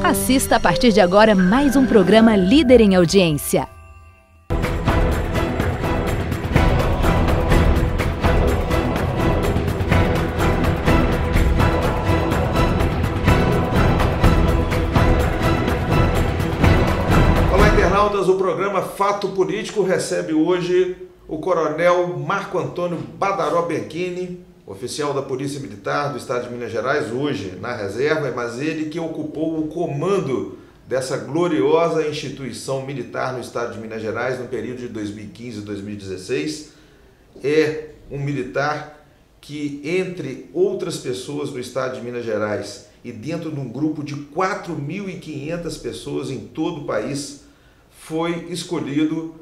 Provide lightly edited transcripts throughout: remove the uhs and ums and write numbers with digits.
Assista a partir de agora mais um programa líder em audiência. Olá, internautas. O programa Fato Político recebe hoje o coronel Marco Antônio Badaró Bianchini, oficial da Polícia Militar do Estado de Minas Gerais, hoje na reserva, mas ele que ocupou o comando dessa gloriosa instituição militar no Estado de Minas Gerais no período de 2015 e 2016. É um militar que, entre outras pessoas do Estado de Minas Gerais e dentro de um grupo de 4.500 pessoas em todo o país, foi escolhido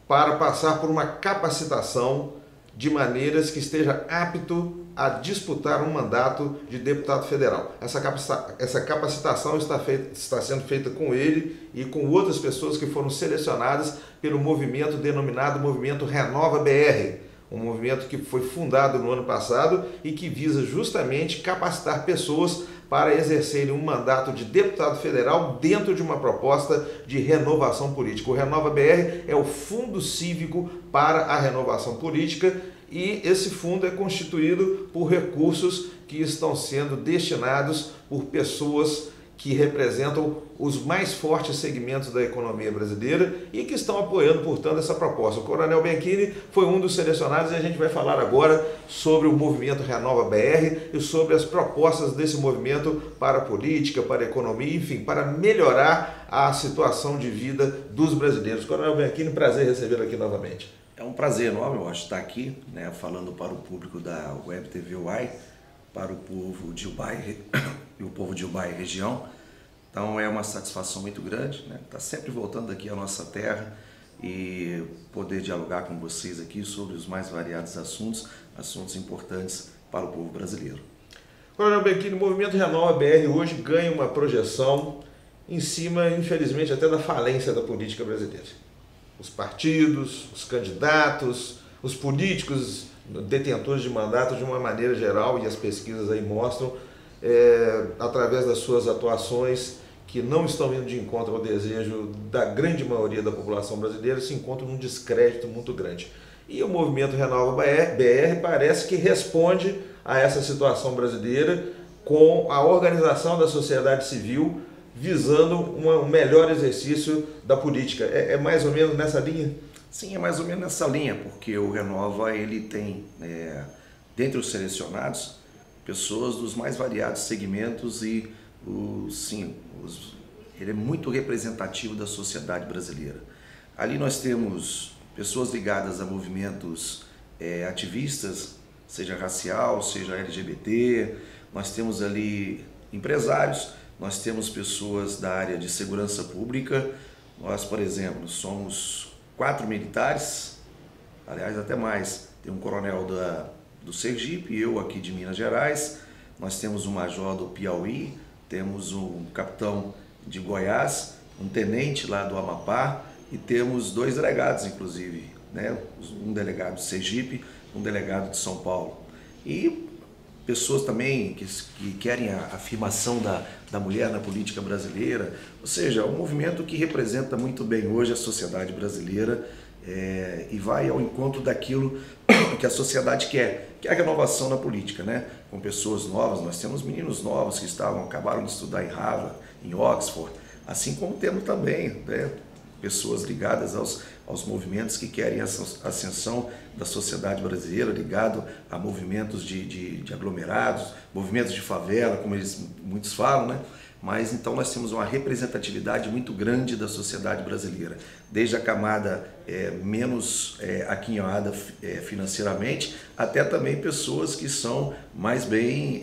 para passar por uma capacitação de maneiras que esteja apto a disputar um mandato de deputado federal. Essa capacitação está sendo feita com ele e com outras pessoas que foram selecionadas pelo movimento denominado Movimento Renova BR, um movimento que foi fundado no ano passado e que visa justamente capacitar pessoas para exercerem um mandato de deputado federal dentro de uma proposta de renovação política. O Renova BR é o Fundo Cívico para a Renovação Política e esse fundo é constituído por recursos que estão sendo destinados por pessoas que representam os mais fortes segmentos da economia brasileira e que estão apoiando, portanto, essa proposta. O coronel Bianchini foi um dos selecionados e a gente vai falar agora sobre o movimento Renova BR e sobre as propostas desse movimento para a política, para a economia, enfim, para melhorar a situação de vida dos brasileiros. Coronel Bianchini, prazer recebê-lo aqui novamente. É um prazer enorme, eu acho, estar aqui, né, falando para o público da Web TV UAI, para o povo de Ubai e o povo de Ubai e região. Então é uma satisfação muito grande, né? Estar sempre voltando aqui à nossa terra e poder dialogar com vocês aqui sobre os mais variados assuntos importantes para o povo brasileiro. Coronel Bianchini, o movimento Renova BR hoje ganha uma projeção em cima, infelizmente, até da falência da política brasileira. Os partidos, os candidatos, os políticos detentores de mandato de uma maneira geral, e as pesquisas aí mostram, através das suas atuações, que não estão indo de encontro ao desejo da grande maioria da população brasileira, se encontram num descrédito muito grande. E o movimento Renova BR parece que responde a essa situação brasileira com a organização da sociedade civil visando um melhor exercício da política. É mais ou menos nessa linha? Sim, é mais ou menos nessa linha, porque o Renova ele tem, dentre os selecionados, pessoas dos mais variados segmentos e, ele é muito representativo da sociedade brasileira. Ali nós temos pessoas ligadas a movimentos ativistas, seja racial, seja LGBT, nós temos ali empresários, nós temos pessoas da área de segurança pública. Nós, por exemplo, somos 4 militares, aliás até mais, tem um coronel do Sergipe, eu aqui de Minas Gerais, nós temos um major do Piauí, temos um capitão de Goiás, um tenente lá do Amapá e temos 2 delegados inclusive, né? Um delegado de Sergipe, um delegado de São Paulo. E pessoas também que querem a afirmação da mulher na política brasileira, ou seja, é um movimento que representa muito bem hoje a sociedade brasileira e vai ao encontro daquilo que a sociedade quer, que é a renovação na política, né? Com pessoas novas, nós temos meninos novos que acabaram de estudar em Harvard, em Oxford, assim como temos também, né, pessoas ligadas aos movimentos que querem a ascensão da sociedade brasileira, ligado a movimentos de aglomerados, movimentos de favela, como muitos falam, né? Mas então nós temos uma representatividade muito grande da sociedade brasileira, desde a camada menos aquinhoada financeiramente, até também pessoas que são mais bem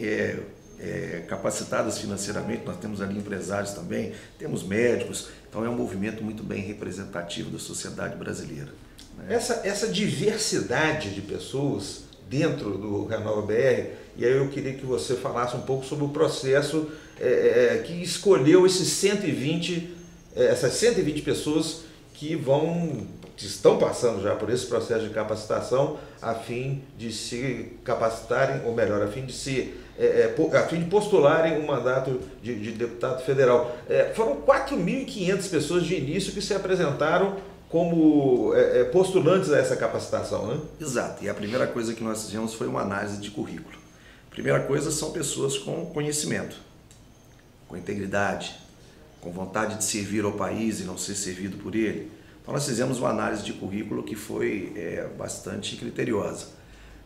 capacitadas financeiramente. Nós temos ali empresários também, temos médicos, então é um movimento muito bem representativo da sociedade brasileira, né? Essa diversidade de pessoas dentro do Renova BR, e aí eu queria que você falasse um pouco sobre o processo que escolheu essas 120 pessoas que estão passando já por esse processo de capacitação a fim de se capacitarem, ou melhor, a fim de se a fim de postularem um mandato de deputado federal. Foram 4.500 pessoas de início que se apresentaram como postulantes a essa capacitação, né? Exato, e a primeira coisa que nós fizemos foi uma análise de currículo. A primeira coisa são pessoas com conhecimento, com integridade, com vontade de servir ao país e não ser servido por ele. Então nós fizemos uma análise de currículo que foi bastante criteriosa.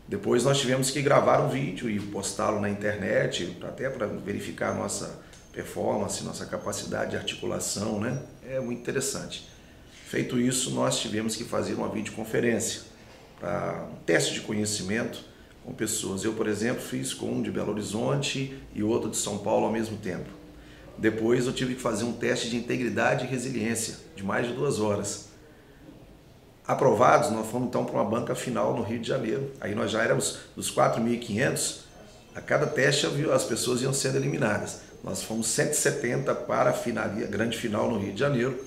Depois nós tivemos que gravar um vídeo e postá-lo na internet, até para verificar nossa performance, nossa capacidade de articulação, né? É muito interessante. Feito isso, nós tivemos que fazer uma videoconferência para um teste de conhecimento com pessoas. Eu, por exemplo, fiz com um de Belo Horizonte e outro de São Paulo ao mesmo tempo. Depois eu tive que fazer um teste de integridade e resiliência de mais de 2 horas. Aprovados, nós fomos então para uma banca final no Rio de Janeiro. Aí nós já éramos dos 4.500, a cada teste as pessoas iam sendo eliminadas. Nós fomos 170 para a grande final no Rio de Janeiro,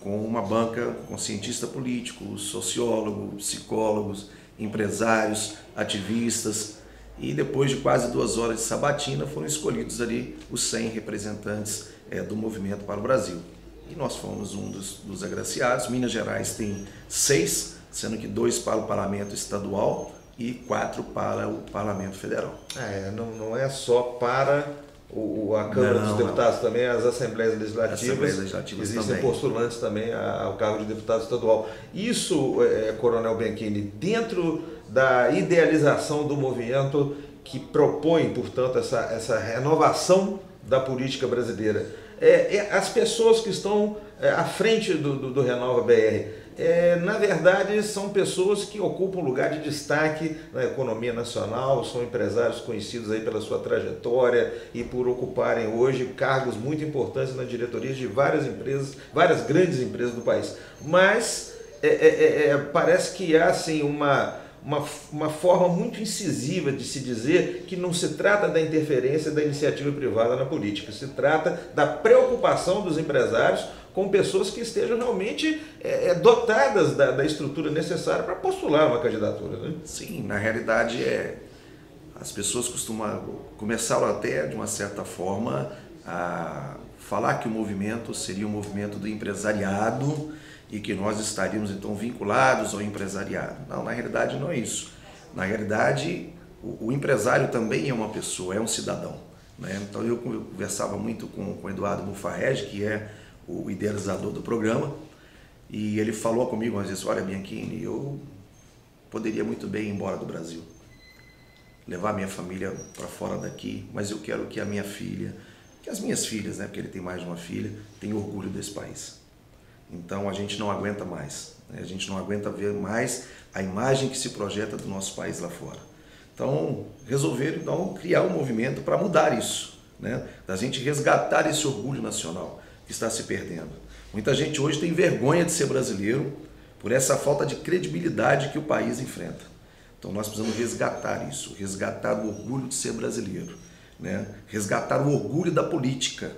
com uma banca com cientista político, sociólogo, psicólogos, empresários, ativistas. E depois de quase 2 horas de sabatina foram escolhidos ali os 100 representantes do Movimento para o Brasil. E nós fomos um dos agraciados. Minas Gerais tem 6, sendo que 2 para o Parlamento Estadual e 4 para o Parlamento Federal. Não é só para a Câmara dos Deputados, também as Assembleias Legislativas, existem também postulantes também ao cargo de deputado estadual. Isso, Coronel Bianchini, dentro da idealização do movimento que propõe, portanto, essa renovação da política brasileira, as pessoas que estão à frente do Renova BR, na verdade, são pessoas que ocupam lugar de destaque na economia nacional, são empresários conhecidos aí pela sua trajetória e por ocuparem hoje cargos muito importantes na diretoria de várias empresas, várias grandes empresas do país. Mas parece que há assim, uma forma muito incisiva de se dizer que não se trata da interferência da iniciativa privada na política, se trata da preocupação dos empresários com pessoas que estejam realmente dotadas da estrutura necessária para postular uma candidatura, né? Sim, na realidade as pessoas começaram até de uma certa forma a falar que o movimento seria um movimento do empresariado e que nós estaríamos então vinculados ao empresariado. Não, na realidade não é isso. Na realidade o empresário também é uma pessoa, é um cidadão, né? Então eu conversava muito com o Eduardo Mufarrege, que é o idealizador do programa, e ele falou comigo às vezes: olha, Bianchini, eu poderia muito bem ir embora do Brasil, levar minha família para fora daqui, mas eu quero que a minha filha, que as minhas filhas, né, porque ele tem mais de uma filha, tenham orgulho desse país. Então a gente não aguenta mais, né? A gente não aguenta ver mais a imagem que se projeta do nosso país lá fora. Então resolveram então criar um movimento para mudar isso, né? Da gente resgatar esse orgulho nacional que está se perdendo. Muita gente hoje tem vergonha de ser brasileiro por essa falta de credibilidade que o país enfrenta. Então nós precisamos resgatar isso, resgatar o orgulho de ser brasileiro, né? Resgatar o orgulho da política,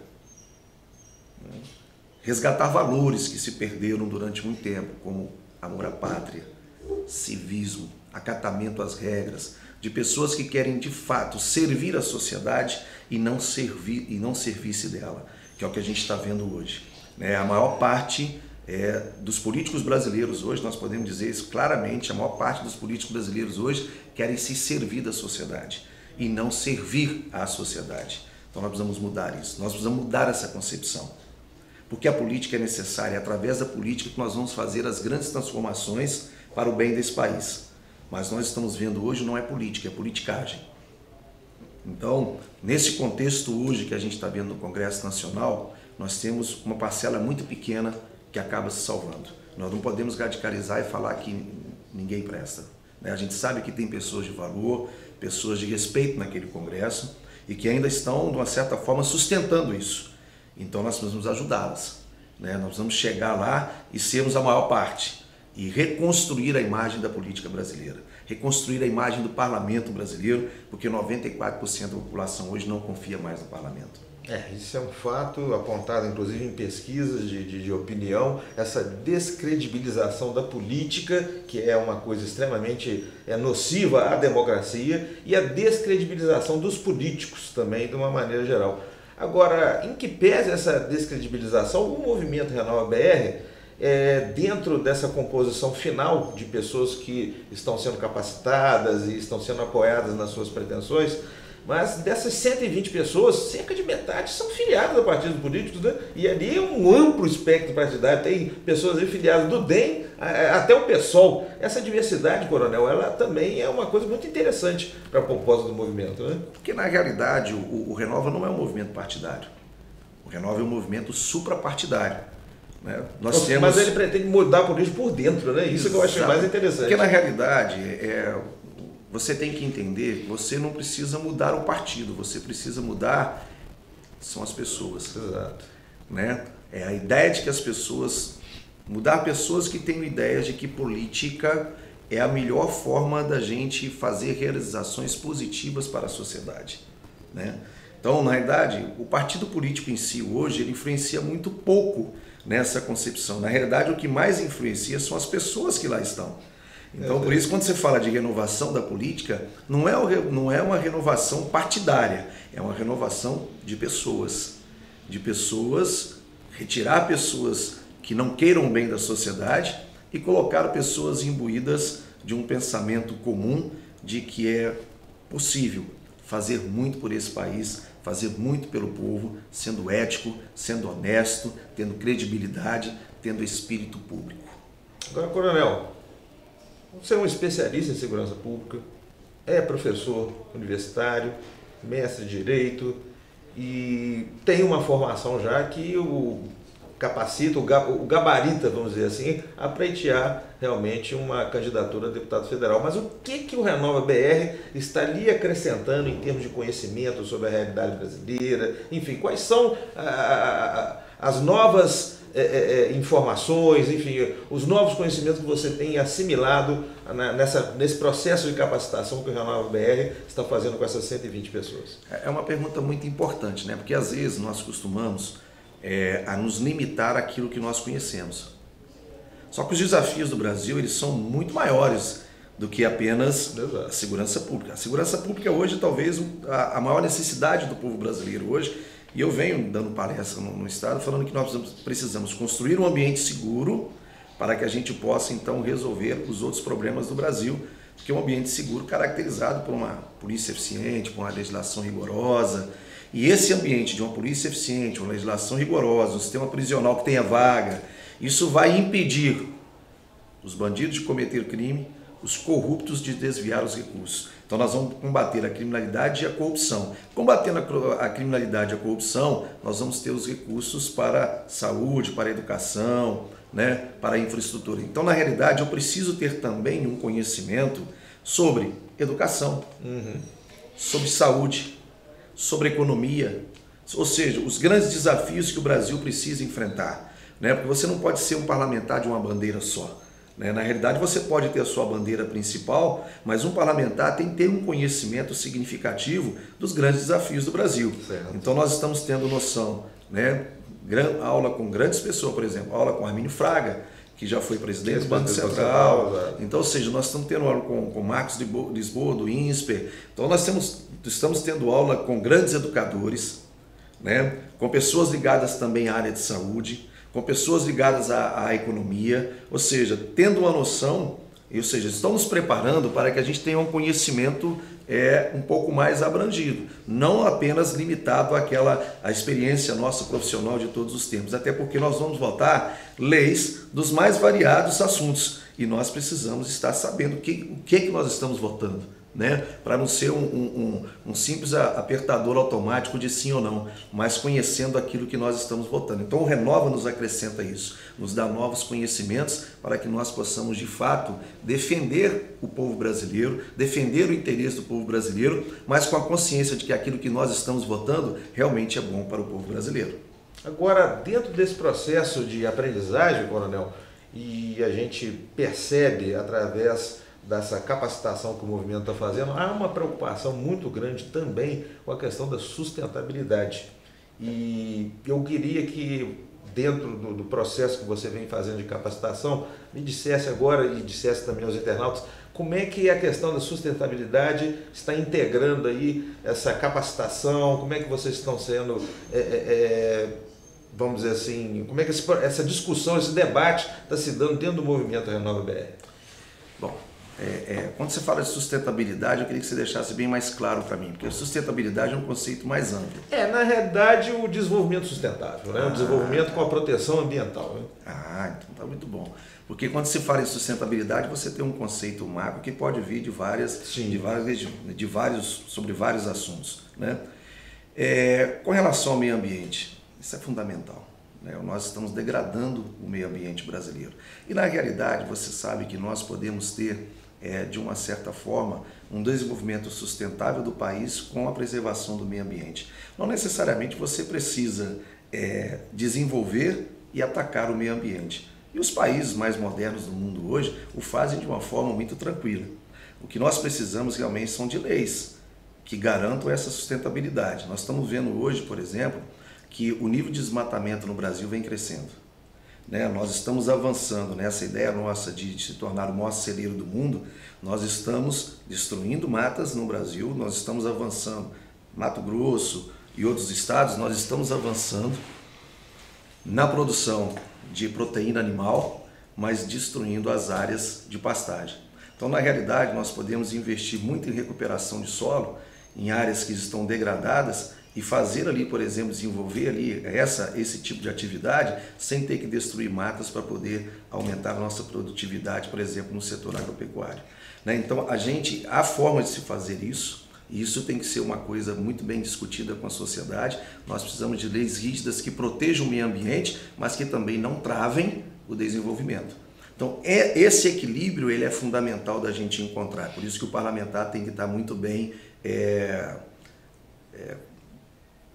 né? Resgatar valores que se perderam durante muito tempo, como amor à pátria, civismo, acatamento às regras, de pessoas que querem de fato servir a sociedade e não servir-se dela, que é o que a gente está vendo hoje. A maior parte dos políticos brasileiros hoje, nós podemos dizer isso claramente, a maior parte dos políticos brasileiros hoje querem se servir da sociedade e não servir à sociedade. Então nós precisamos mudar isso, nós precisamos mudar essa concepção. Porque a política é necessária, é através da política que nós vamos fazer as grandes transformações para o bem desse país. Mas nós estamos vendo hoje não é política, é politicagem. Então, nesse contexto hoje que a gente está vendo no Congresso Nacional, nós temos uma parcela muito pequena que acaba se salvando. Nós não podemos radicalizar e falar que ninguém presta, né? A gente sabe que tem pessoas de valor, pessoas de respeito naquele Congresso e que ainda estão, de uma certa forma, sustentando isso. Então nós precisamos ajudá-las, né? Nós precisamos chegar lá e sermos a maior parte e reconstruir a imagem da política brasileira, reconstruir a imagem do parlamento brasileiro, porque 94% da população hoje não confia mais no parlamento. Isso é um fato apontado, inclusive, em pesquisas de opinião, essa descredibilização da política, que é uma coisa extremamente nociva à democracia, e a descredibilização dos políticos também, de uma maneira geral. Agora, em que pese essa descredibilização, o movimento Renova BR, dentro dessa composição final de pessoas que estão sendo capacitadas e estão sendo apoiadas nas suas pretensões, mas dessas 120 pessoas, cerca de metade são filiadas a partidos políticos, né? E ali é um amplo espectro partidário, tem pessoas aí filiadas do DEM até o PSOL. Essa diversidade, coronel, ela também é uma coisa muito interessante para a proposta do movimento, né? Porque, na realidade, o Renova não é um movimento partidário. O Renova é um movimento suprapartidário. Né? Mas ele pretende mudar a política por dentro, né? Isso que eu achei mais interessante. Porque, na realidade, você tem que entender que você não precisa mudar o partido, você precisa mudar são as pessoas. Exato. Né? É a ideia de que as pessoas, mudar pessoas que tenham ideias de que política é a melhor forma da gente fazer realizações positivas para a sociedade. Né? Então, na realidade, o partido político em si hoje ele influencia muito pouco nessa concepção. Na realidade, o que mais influencia são as pessoas que lá estão. Então, por isso, quando você fala de renovação da política, não é uma renovação partidária, é uma renovação de pessoas. De pessoas, retirar pessoas que não queiram o bem da sociedade e colocar pessoas imbuídas de um pensamento comum de que é possível fazer muito por esse país, fazer muito pelo povo, sendo ético, sendo honesto, tendo credibilidade, tendo espírito público. Agora, coronel, você é um especialista em segurança pública, é professor universitário, mestre de Direito e tem uma formação já que o capacita, o gabarita, vamos dizer assim, a pleitear realmente uma candidatura a deputado federal. Mas o que o Renova BR está lhe acrescentando em termos de conhecimento sobre a realidade brasileira? Enfim, quais são as novas informações, enfim, os novos conhecimentos que você tem assimilado nesse processo de capacitação que o Renova BR está fazendo com essas 120 pessoas? É uma pergunta muito importante, né? Porque às vezes nós costumamos a nos limitar àquilo que nós conhecemos. Só que os desafios do Brasil eles são muito maiores do que apenas a segurança pública. A segurança pública hoje talvez a maior necessidade do povo brasileiro hoje. E eu venho dando palestra no Estado falando que nós precisamos construir um ambiente seguro para que a gente possa, então, resolver os outros problemas do Brasil, porque é um ambiente seguro caracterizado por uma polícia eficiente, por uma legislação rigorosa. E esse ambiente de uma polícia eficiente, uma legislação rigorosa, um sistema prisional que tenha vaga, isso vai impedir os bandidos de cometer crime, os corruptos de desviar os recursos. Então nós vamos combater a criminalidade e a corrupção. Combatendo a criminalidade e a corrupção, nós vamos ter os recursos para saúde, para educação, né, para infraestrutura. Então, na realidade, eu preciso ter também um conhecimento sobre educação, sobre saúde, sobre economia, ou seja, os grandes desafios que o Brasil precisa enfrentar. Né? Porque você não pode ser um parlamentar de uma bandeira só. Na realidade, você pode ter a sua bandeira principal, mas um parlamentar tem que ter um conhecimento significativo dos grandes desafios do Brasil. Certo. Então, nós estamos tendo noção, né? Aula com grandes pessoas, por exemplo, aula com Armínio Fraga, que já foi presidente do Banco Central. Então, ou seja, nós estamos tendo aula com Marcos Lisboa, do INSPER. Então, nós estamos tendo aula com grandes educadores, né? Com pessoas ligadas também à área de saúde, com pessoas ligadas à economia, ou seja, tendo uma noção, ou seja, estamos nos preparando para que a gente tenha um conhecimento um pouco mais abrangido, não apenas limitado à experiência nossa profissional de todos os tempos, até porque nós vamos votar leis dos mais variados assuntos e nós precisamos estar sabendo o que nós estamos votando. Né? Para não ser um simples apertador automático de sim ou não, mas conhecendo aquilo que nós estamos votando. Então o Renova nos acrescenta isso, nos dá novos conhecimentos para que nós possamos de fato defender o povo brasileiro, defender o interesse do povo brasileiro, mas com a consciência de que aquilo que nós estamos votando realmente é bom para o povo brasileiro. Agora, dentro desse processo de aprendizagem, coronel, e a gente percebe através dessa capacitação que o movimento está fazendo, há uma preocupação muito grande também com a questão da sustentabilidade. E eu queria que, dentro do processo que você vem fazendo de capacitação, me dissesse agora e dissesse também aos internautas como é que a questão da sustentabilidade está integrando aí essa capacitação, como é que vocês estão sendo, vamos dizer assim, como é que essa discussão, esse debate está se dando dentro do movimento Renova BR? Bom, quando você fala de sustentabilidade, eu queria que você deixasse bem mais claro para mim, porque sustentabilidade é um conceito mais amplo. Na realidade, o desenvolvimento sustentável, né? O desenvolvimento com a proteção ambiental. Né? Então tá muito bom. Porque quando se fala em sustentabilidade, você tem um conceito macro que pode vir sobre vários assuntos. Né? Com relação ao meio ambiente, isso é fundamental. Né? Nós estamos degradando o meio ambiente brasileiro. E na realidade, você sabe que nós podemos ter, de uma certa forma, um desenvolvimento sustentável do país com a preservação do meio ambiente. Não necessariamente você precisa desenvolver e atacar o meio ambiente. E os países mais modernos do mundo hoje o fazem de uma forma muito tranquila. O que nós precisamos realmente são de leis que garantam essa sustentabilidade. Nós estamos vendo hoje, por exemplo, que o nível de desmatamento no Brasil vem crescendo. Né? Nós estamos avançando nessa ideia nossa de se tornar o maior celeiro do mundo. Nós estamos destruindo matas no Brasil, nós estamos avançando, Mato Grosso e outros estados, nós estamos avançando na produção de proteína animal, mas destruindo as áreas de pastagem. Então, na realidade, nós podemos investir muito em recuperação de solo, em áreas que estão degradadas, e fazer ali, por exemplo, desenvolver ali esse tipo de atividade sem ter que destruir matas para poder aumentar a nossa produtividade, por exemplo, no setor agropecuário. Né? Então, há forma de se fazer isso, e isso tem que ser uma coisa muito bem discutida com a sociedade. Nós precisamos de leis rígidas que protejam o meio ambiente, mas que também não travem o desenvolvimento. Então, esse equilíbrio ele é fundamental da gente encontrar. Por isso que o parlamentar tem que estar muito bem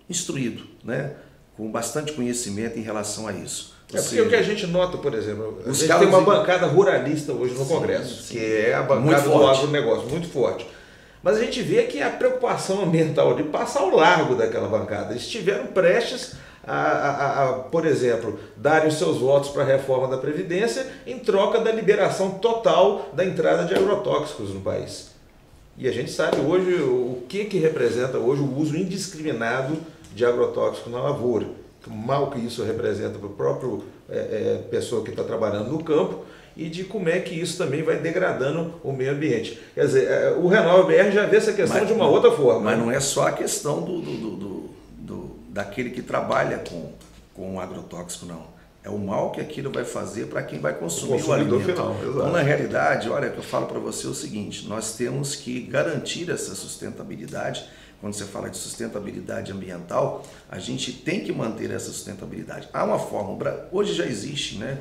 instruído, né? Com bastante conhecimento em relação a isso. Porque o que a gente nota, por exemplo, a gente tem uma bancada ruralista hoje no Congresso, que é a bancada do agronegócio, muito forte. Mas a gente vê que a preocupação ambiental de passar ao largo daquela bancada. Eles estiveram prestes por exemplo, darem os seus votos para a reforma da Previdência em troca da liberação total da entrada de agrotóxicos no país. E a gente sabe hoje o que representa hoje o uso indiscriminado de agrotóxico na lavoura. O mal que isso representa para o próprio pessoa que está trabalhando no campo, e de como é que isso também vai degradando o meio ambiente. Quer dizer, o Renova BR já vê essa questão de uma outra forma. Mas não é só a questão daquele que trabalha com o agrotóxico, não. É o mal que aquilo vai fazer para quem vai consumir o alimento. Final, então, na realidade, olha, eu falo para você o seguinte, nós temos que garantir essa sustentabilidade. Quando você fala de sustentabilidade ambiental, a gente tem que manter essa sustentabilidade. Há uma forma, hoje já existe, né,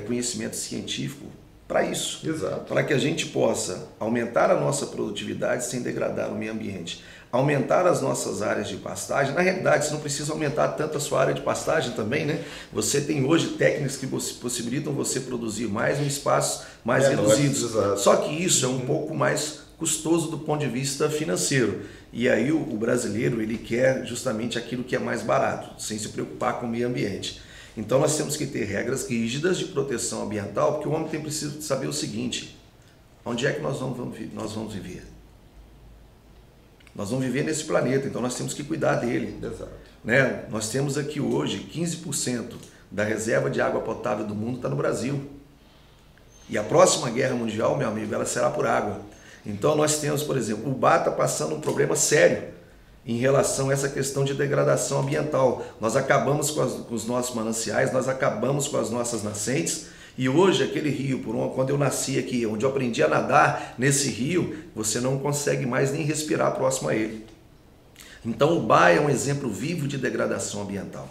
conhecimento científico para isso. Exato. Para que a gente possa aumentar a nossa produtividade sem degradar o meio ambiente. Aumentar as nossas áreas de pastagem. Na realidade, você não precisa aumentar tanto a sua área de pastagem também, né? Você tem hoje técnicas que possibilitam você produzir mais em espaços mais reduzidos. Só que isso é um pouco mais custoso do ponto de vista financeiro. E aí o brasileiro ele quer justamente aquilo que é mais barato, sem se preocupar com o meio ambiente. Então nós temos que ter regras rígidas de proteção ambiental, porque o homem tem preciso saber o seguinte: onde é que nós vamos viver? Nós vamos viver nesse planeta, então nós temos que cuidar dele. Exato. Né? Nós temos aqui hoje 15% da reserva de água potável do mundo está no Brasil. E a próxima guerra mundial, meu amigo, ela será por água. Então nós temos, por exemplo, o Ubá está passando um problema sério em relação a essa questão de degradação ambiental. Nós acabamos com os nossos mananciais, nós acabamos com as nossas nascentes, e hoje aquele rio, quando eu nasci aqui, onde eu aprendi a nadar nesse rio, você não consegue mais nem respirar próximo a ele. Então o Ubá é um exemplo vivo de degradação ambiental.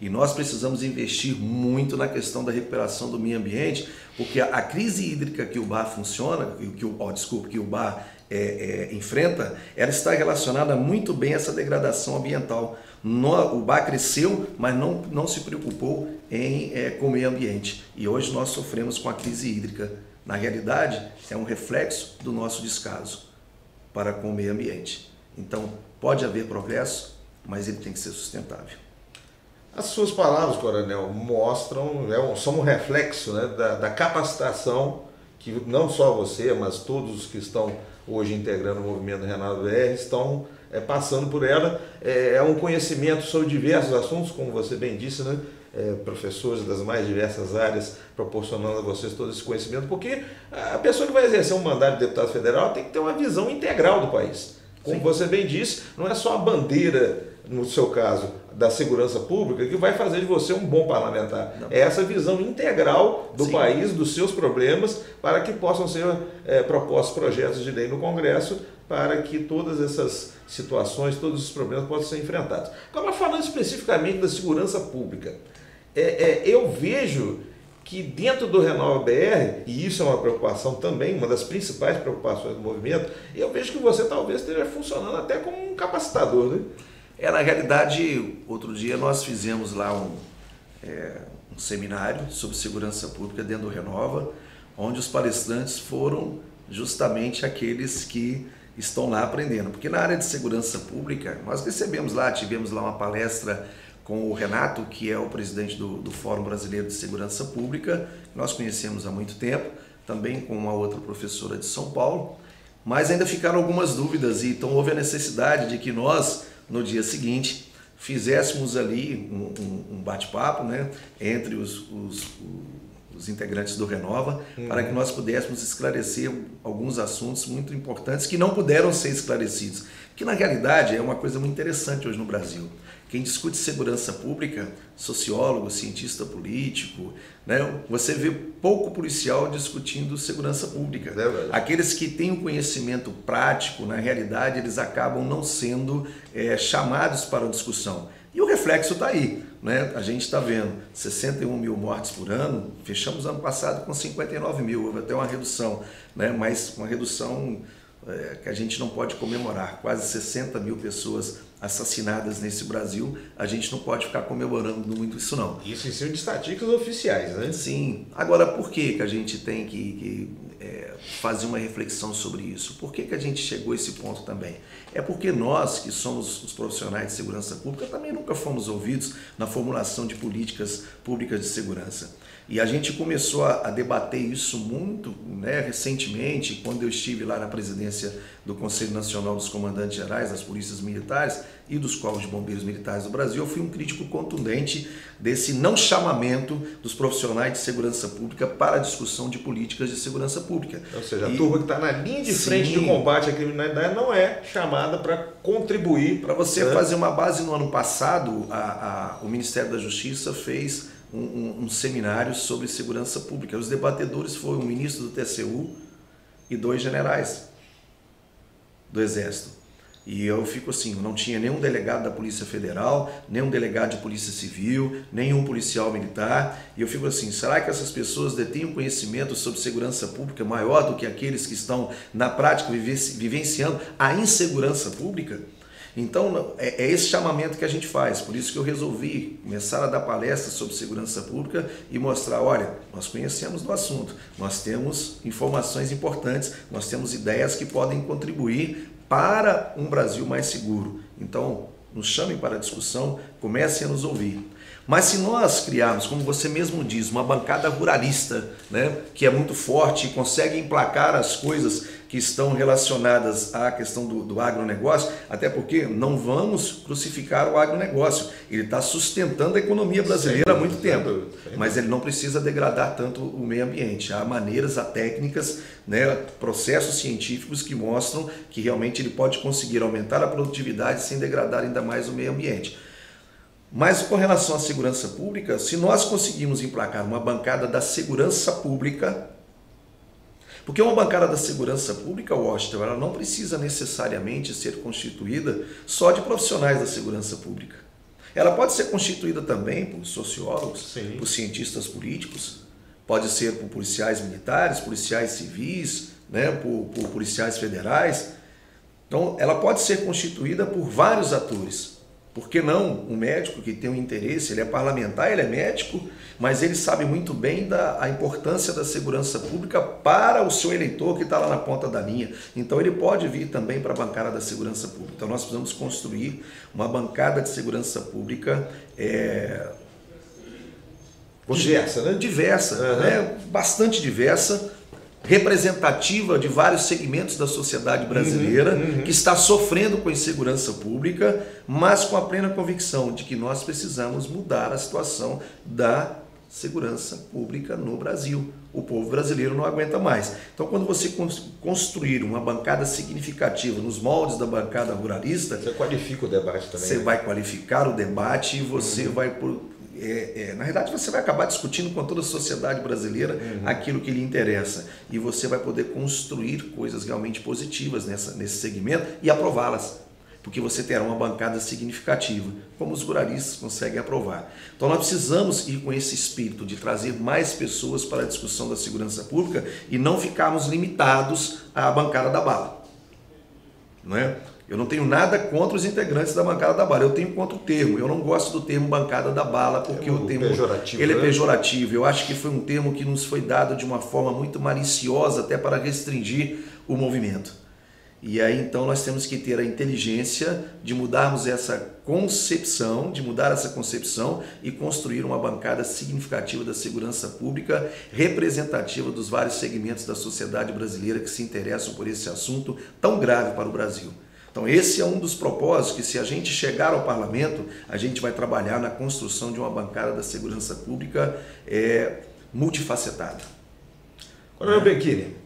E nós precisamos investir muito na questão da recuperação do meio ambiente, porque a crise hídrica que o Ubá que o Ubá enfrenta, ela está relacionada muito bem a essa degradação ambiental. O Ubá cresceu, mas não se preocupou com o meio ambiente. E hoje nós sofremos com a crise hídrica. Na realidade, é um reflexo do nosso descaso para com o meio ambiente. Então, pode haver progresso, mas ele tem que ser sustentável. As suas palavras, coronel, mostram, são um reflexo, né, da capacitação que não só você, mas todos os que estão hoje integrando o movimento Renato BR estão passando por ela. É um conhecimento sobre diversos assuntos, como você bem disse, né? Professores das mais diversas áreas proporcionando a vocês todo esse conhecimento, porque a pessoa que vai exercer um mandato de deputado federal tem que ter uma visão integral do país. Como Sim. você bem disse, não é só a bandeira, no seu caso, da segurança pública que vai fazer de você um bom parlamentar. Não. É essa visão integral do Sim. país, dos seus problemas, para que possam ser propostos projetos de lei no Congresso para que todas essas situações, todos os problemas possam ser enfrentados. Agora, falando especificamente da segurança pública, eu vejo que dentro do Renova BR, e isso é uma preocupação também, uma das principais preocupações do movimento, eu vejo que você talvez esteja funcionando até como um capacitador, né? Na realidade, outro dia nós fizemos lá um seminário sobre segurança pública dentro do Renova, onde os palestrantes foram justamente aqueles que estão lá aprendendo. Porque na área de segurança pública, nós tivemos lá uma palestra com o Renato, que é o presidente do Fórum Brasileiro de Segurança Pública, que nós conhecemos há muito tempo, também com uma outra professora de São Paulo, mas ainda ficaram algumas dúvidas, e então houve a necessidade de que nós, no dia seguinte, fizéssemos ali um bate-papo, né, entre os integrantes do Renova, para que nós pudéssemos esclarecer alguns assuntos muito importantes que não puderam ser esclarecidos. Que na realidade é uma coisa muito interessante hoje no Brasil. Quem discute segurança pública, sociólogo, cientista político, né, você vê pouco policial discutindo segurança pública. Aqueles que têm o conhecimento prático, na realidade, eles acabam não sendo chamados para a discussão. E o reflexo está aí, né? A gente está vendo 61 mil mortes por ano, fechamos ano passado com 59 mil, houve até uma redução, né? Mas uma redução que a gente não pode comemorar, quase 60 mil pessoas assassinadas nesse Brasil, a gente não pode ficar comemorando muito isso não. Isso em cima de estatísticas oficiais, né? Sim. Agora, por que a gente tem que fazer uma reflexão sobre isso? Por que a gente chegou a esse ponto também? É porque nós, que somos os profissionais de segurança pública, também nunca fomos ouvidos na formulação de políticas públicas de segurança. E a gente começou a debater isso muito, né, recentemente, quando eu estive lá na presidência do Conselho Nacional dos Comandantes Gerais das Polícias Militares e dos Corpos de Bombeiros Militares do Brasil. Eu fui um crítico contundente desse não chamamento dos profissionais de segurança pública para a discussão de políticas de segurança pública. Ou seja, a turma que está na linha de frente de combate à criminalidade não é chamada para contribuir. Para você fazer uma base, no ano passado, o Ministério da Justiça fez um seminário sobre segurança pública. Os debatedores foram o ministro do TCU e 2 generais do Exército. E eu fico assim, não tinha nenhum delegado da Polícia Federal, nenhum delegado de Polícia Civil, nenhum policial militar. E eu fico assim, será que essas pessoas detêm um conhecimento sobre segurança pública maior do que aqueles que estão na prática vivenciando a insegurança pública? Então, é esse chamamento que a gente faz, por isso que eu resolvi começar a dar palestras sobre segurança pública e mostrar, olha, nós conhecemos do assunto, nós temos informações importantes, nós temos ideias que podem contribuir para um Brasil mais seguro. Então, nos chamem para a discussão, comecem a nos ouvir. Mas se nós criarmos, como você mesmo diz, uma bancada ruralista, né, que é muito forte e consegue emplacar as coisas que estão relacionadas à questão do agronegócio, até porque não vamos crucificar o agronegócio. Ele está sustentando a economia brasileira há muito tempo, mas ele não precisa degradar tanto o meio ambiente. Há maneiras, há técnicas, né, processos científicos que mostram que realmente ele pode conseguir aumentar a produtividade sem degradar ainda mais o meio ambiente. Mas com relação à segurança pública, se nós conseguirmos emplacar uma bancada da segurança pública, porque uma bancada da segurança pública, Washington, ela não precisa necessariamente ser constituída só de profissionais da segurança pública. Ela pode ser constituída também por sociólogos, Sim. por cientistas políticos, pode ser por policiais militares, policiais civis, né, por policiais federais. Então, ela pode ser constituída por vários atores. Por que não um médico que tem um interesse, ele é parlamentar, ele é médico, mas ele sabe muito bem a importância da segurança pública para o seu eleitor que está lá na ponta da linha. Então ele pode vir também para a bancada da segurança pública. Então nós precisamos construir uma bancada de segurança pública diversa, né? Diversa, né? Bastante diversa, representativa de vários segmentos da sociedade brasileira que está sofrendo com a insegurança pública, mas com a plena convicção de que nós precisamos mudar a situação da segurança pública no Brasil. O povo brasileiro não aguenta mais. Então, quando você construir uma bancada significativa nos moldes da bancada ruralista, você qualifica o debate também. Você vai qualificar o debate e você vai... na verdade, você vai acabar discutindo com toda a sociedade brasileira aquilo que lhe interessa. E você vai poder construir coisas realmente positivas nesse segmento e aprová-las. Porque você terá uma bancada significativa, como os ruralistas conseguem aprovar. Então nós precisamos ir com esse espírito de trazer mais pessoas para a discussão da segurança pública e não ficarmos limitados à bancada da bala. Não é? Eu não tenho nada contra os integrantes da bancada da bala, eu tenho contra o termo. Eu não gosto do termo bancada da bala, porque o termo ele é pejorativo. Eu acho que foi um termo que nos foi dado de uma forma muito maliciosa, até para restringir o movimento. E aí então nós temos que ter a inteligência de mudarmos essa concepção, e construir uma bancada significativa da segurança pública, representativa dos vários segmentos da sociedade brasileira que se interessam por esse assunto tão grave para o Brasil. Então esse é um dos propósitos que, se a gente chegar ao parlamento, a gente vai trabalhar na construção de uma bancada da segurança pública multifacetada. Coronel Becchini,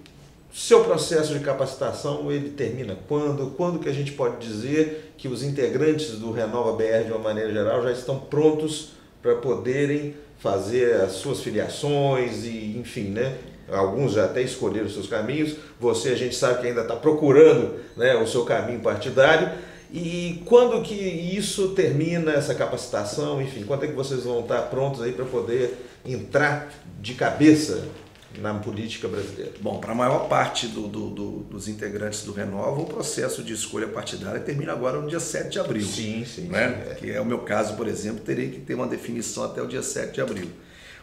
seu processo de capacitação, ele termina quando? Quando que a gente pode dizer que os integrantes do Renova BR, de uma maneira geral, já estão prontos para poderem fazer as suas filiações e, enfim, né? Alguns já até escolheram os seus caminhos, você, a gente sabe que ainda está procurando, né, o seu caminho partidário. E quando que isso termina, essa capacitação, enfim, quando é que vocês vão estar prontos aí para poder entrar de cabeça na política brasileira? Bom, para a maior parte dos integrantes do Renova, o processo de escolha partidária termina agora no dia 7 de abril. Sim. Né? Que é o meu caso, por exemplo, terei que ter uma definição até o dia 7 de abril.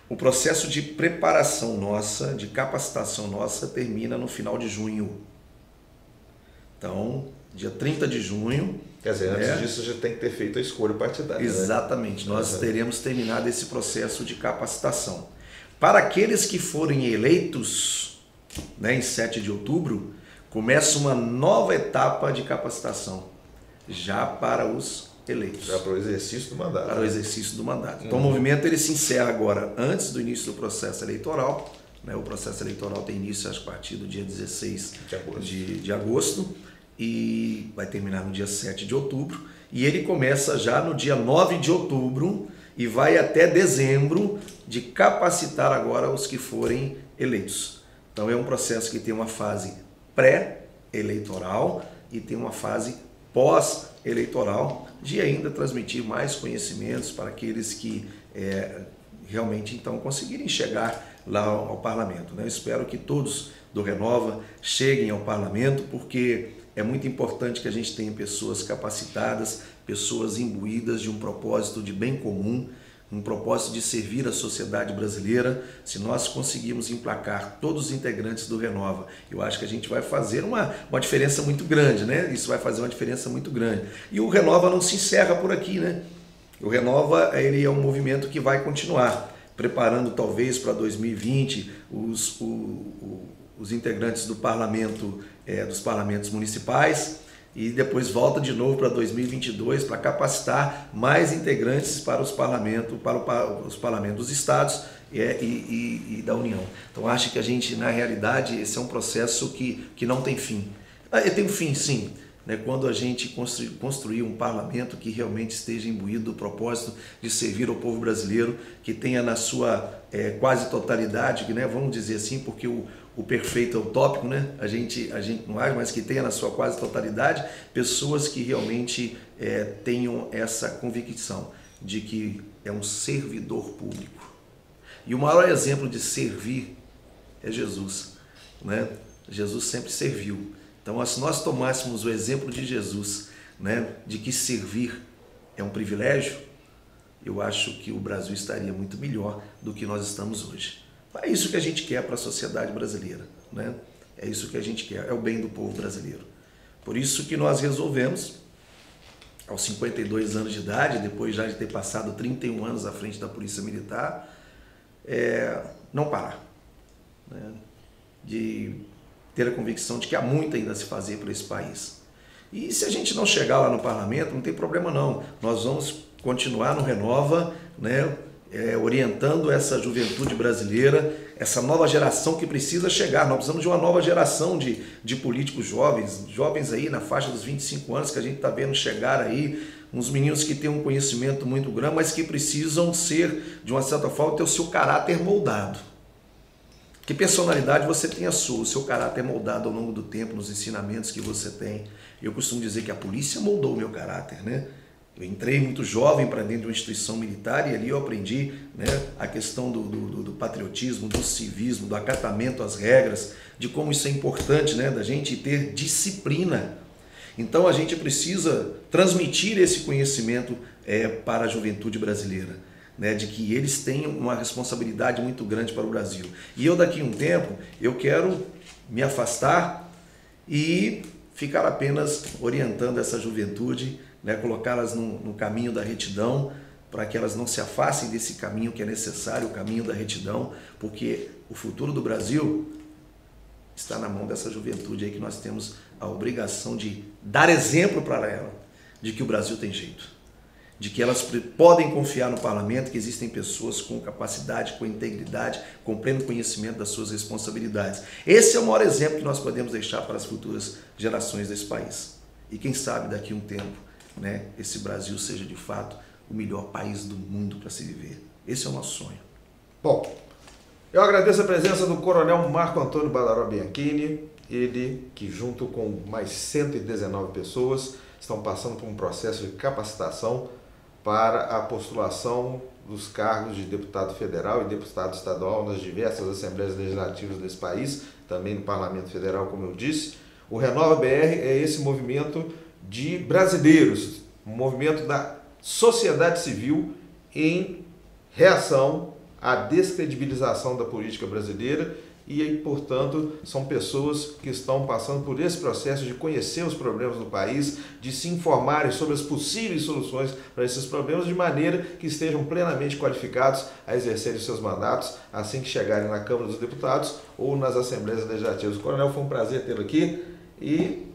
O processo de preparação nossa, de capacitação nossa, termina no final de junho. Então, dia 30 de junho... Quer dizer, antes disso já tem que ter feito a escolha partidária. Exatamente, né? Nós teremos terminado esse processo de capacitação. Para aqueles que forem eleitos, né, em 7 de outubro, começa uma nova etapa de capacitação, já para os eleitos. Já para o exercício do mandato. Para o exercício do mandato. Então o movimento ele se encerra agora antes do início do processo eleitoral. Né? O processo eleitoral tem início a partir do dia 16 de agosto e vai terminar no dia 7 de outubro. E ele começa já no dia 9 de outubro e vai até dezembro de capacitar agora os que forem eleitos. Então é um processo que tem uma fase pré-eleitoral e tem uma fase pós-eleitoral, de ainda transmitir mais conhecimentos para aqueles que realmente então conseguirem chegar lá ao parlamento. Né? Eu espero que todos do Renova cheguem ao parlamento, porque é muito importante que a gente tenha pessoas capacitadas, pessoas imbuídas de um propósito de bem comum, um propósito de servir a sociedade brasileira. Se nós conseguirmos emplacar todos os integrantes do Renova, eu acho que a gente vai fazer uma diferença muito grande, né? Isso vai fazer uma diferença muito grande. E o Renova não se encerra por aqui, né? O Renova, ele é um movimento que vai continuar, preparando talvez para 2020 os integrantes do parlamento, dos parlamentos municipais, e depois volta de novo para 2022 para capacitar mais integrantes para os parlamentos, os parlamentos dos estados e da União. Então acho que a gente, na realidade, esse é um processo que não tem fim. Tem um fim, sim, né? Quando a gente construir um parlamento que realmente esteja imbuído do propósito de servir ao povo brasileiro, que tenha na sua quase totalidade, né? Vamos dizer assim, porque o perfeito é utópico, né? A gente não acha, mas que tenha na sua quase totalidade pessoas que realmente tenham essa convicção de que é um servidor público. E o maior exemplo de servir é Jesus, né? Jesus sempre serviu. Então, se nós tomássemos o exemplo de Jesus, né, de que servir é um privilégio, eu acho que o Brasil estaria muito melhor do que nós estamos hoje. É isso que a gente quer para a sociedade brasileira, né? É isso que a gente quer, é o bem do povo brasileiro. Por isso que nós resolvemos, aos 52 anos de idade, depois já de ter passado 31 anos à frente da Polícia Militar, não parar, né? De ter a convicção de que há muito ainda a se fazer por esse país. E se a gente não chegar lá no parlamento, não tem problema não. Nós vamos continuar no Renova, né? Orientando essa juventude brasileira, essa nova geração que precisa chegar. Nós precisamos de uma nova geração de políticos jovens aí na faixa dos 25 anos, que a gente está vendo chegar aí, uns meninos que têm um conhecimento muito grande, mas que precisam ser, de uma certa forma, ter o seu caráter moldado. Que personalidade você tem a sua, o seu caráter moldado ao longo do tempo, nos ensinamentos que você tem. Eu costumo dizer que a polícia moldou o meu caráter, né? Eu entrei muito jovem para dentro de uma instituição militar e ali eu aprendi, né, a questão do patriotismo, do civismo, do acatamento às regras, de como isso é importante, né, da gente ter disciplina. Então a gente precisa transmitir esse conhecimento para a juventude brasileira, né, de que eles têm uma responsabilidade muito grande para o Brasil. E eu daqui a um tempo, eu quero me afastar e ficar apenas orientando essa juventude, né, colocá-las no caminho da retidão, para que elas não se afastem desse caminho que é necessário, o caminho da retidão, porque o futuro do Brasil está na mão dessa juventude aí, que nós temos a obrigação de dar exemplo para ela, de que o Brasil tem jeito, de que elas podem confiar no parlamento, que existem pessoas com capacidade, com integridade, com pleno conhecimento das suas responsabilidades. Esse é o maior exemplo que nós podemos deixar para as futuras gerações desse país. E quem sabe daqui a um tempo, né, esse Brasil seja de fato o melhor país do mundo para se viver. Esse é o nosso sonho. Bom, eu agradeço a presença do Coronel Marco Antônio Badaró Bianchini, ele que junto com mais 119 pessoas estão passando por um processo de capacitação para a postulação dos cargos de deputado federal e deputado estadual nas diversas assembleias legislativas desse país, também no Parlamento Federal, como eu disse. O Renova BR é esse movimento de brasileiros, um movimento da sociedade civil em reação à descredibilização da política brasileira e, portanto, são pessoas que estão passando por esse processo de conhecer os problemas do país, de se informarem sobre as possíveis soluções para esses problemas, de maneira que estejam plenamente qualificados a exercerem seus mandatos assim que chegarem na Câmara dos Deputados ou nas Assembleias Legislativas. Coronel, foi um prazer tê-lo aqui e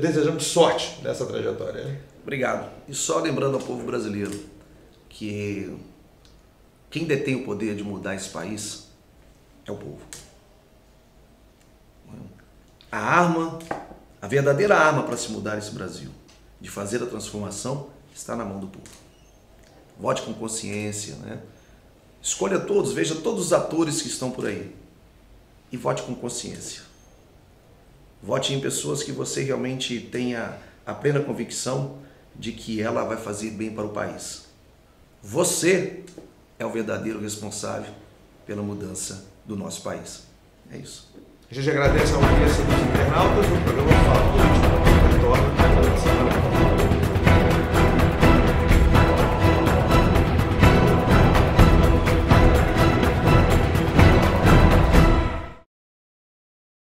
desejamos sorte nessa trajetória, né? Obrigado. E só lembrando ao povo brasileiro que quem detém o poder de mudar esse país é o povo. A arma, a verdadeira arma para se mudar esse Brasil, de fazer a transformação, está na mão do povo. Vote com consciência, né? Escolha todos, veja todos os atores que estão por aí e vote com consciência. Vote em pessoas que você realmente tenha a plena convicção de que ela vai fazer bem para o país. Você é o verdadeiro responsável pela mudança do nosso país. É isso. A gente agradece a audiência dos internautas. O programa Fala Política retorna